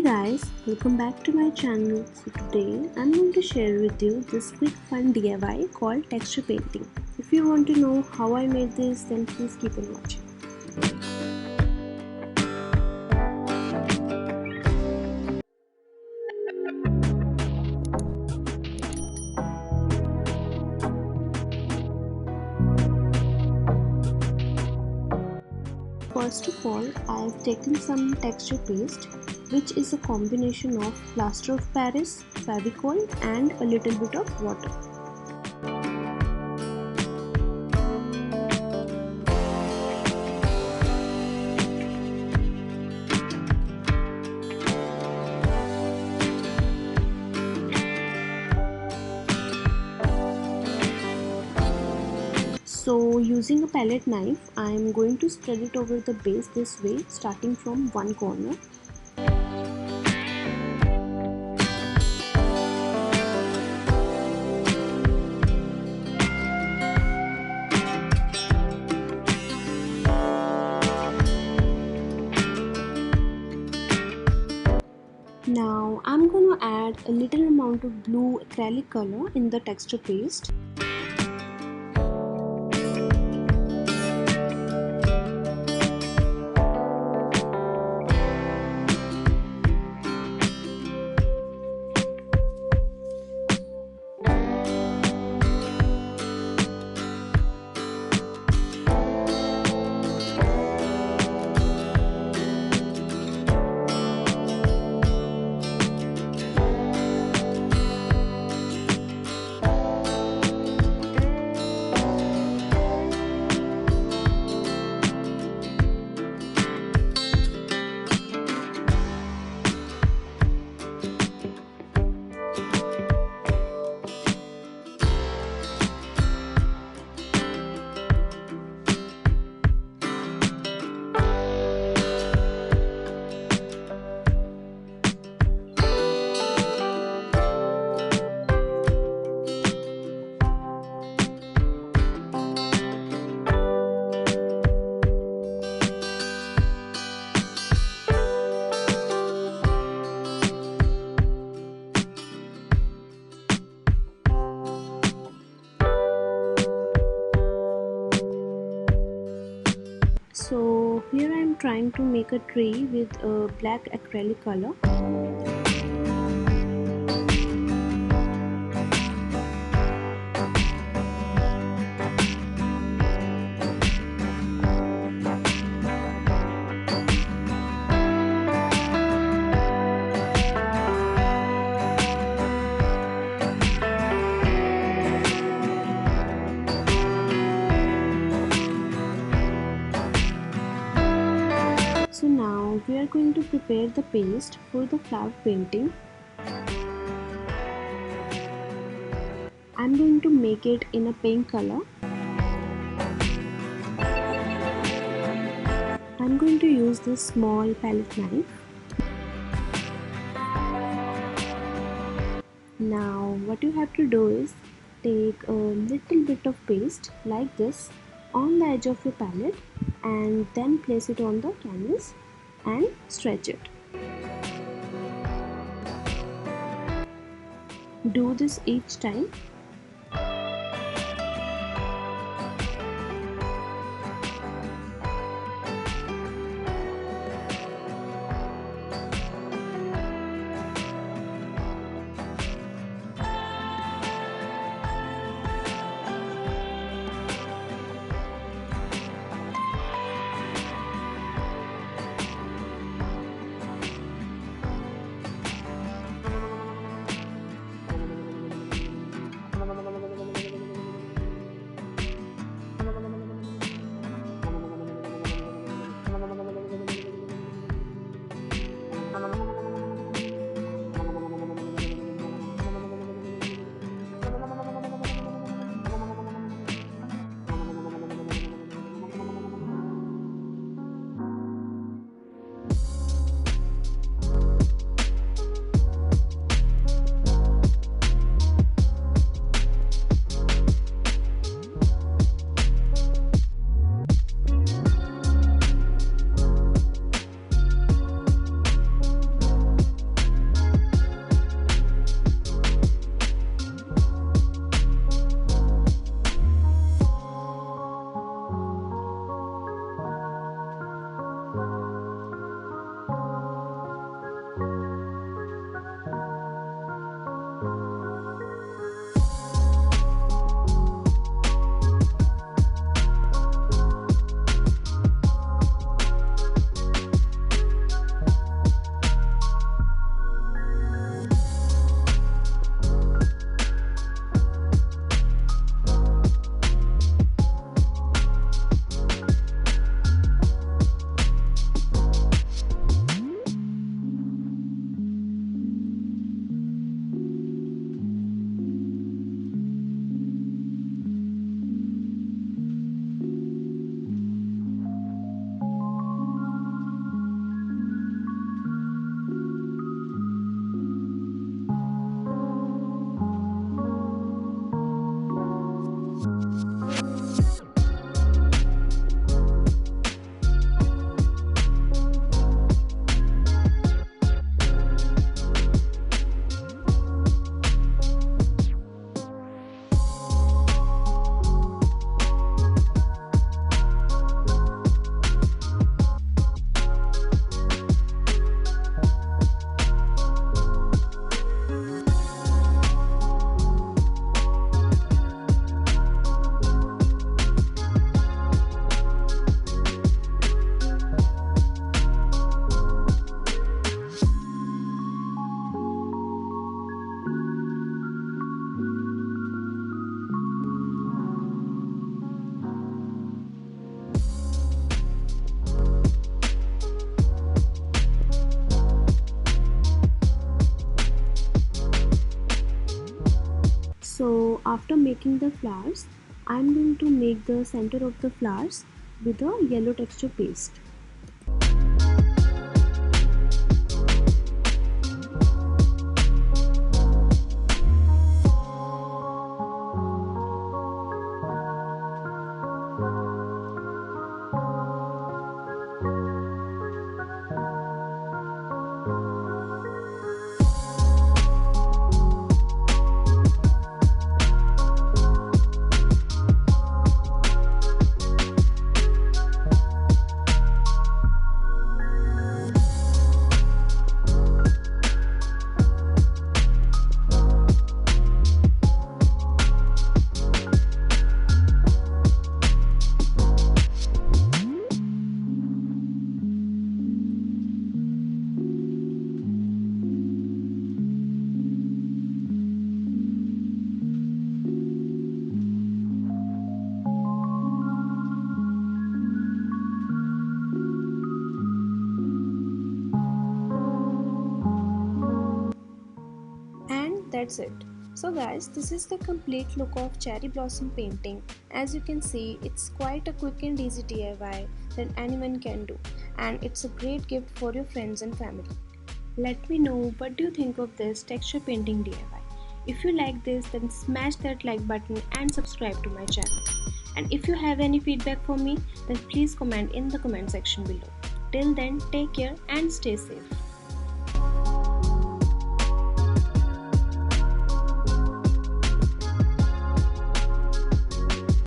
Hey guys, welcome back to my channel. So today I'm going to share with you this quick fun DIY called texture painting. If you want to know how I made this, then please keep on watching. First of all, I have taken some texture paste, which is a combination of plaster of Paris, fevicol and a little bit of water. So using a palette knife, I am going to spread it over the base this way, starting from one corner. Now I'm going to add a little amount of blue acrylic color in the texture paste. So here I am trying to make a tree with a black acrylic color. So now we are going to prepare the paste for the flower painting. I'm going to make it in a pink color. I'm going to use this small palette knife. Now what you have to do is take a little bit of paste like this on the edge of your palette and then place it on the canvas and stretch it. Do this each time. after making the flowers, I'm going to make the center of the flowers with a yellow texture paste. And that's it. So guys, this is the complete look of cherry blossom painting. As you can see, it's quite a quick and easy DIY that anyone can do, and it's a great gift for your friends and family. Let me know what do you think of this texture painting DIY. If you like this, then smash that like button and subscribe to my channel. And if you have any feedback for me, then please comment in the comment section below. Till then, take care and stay safe.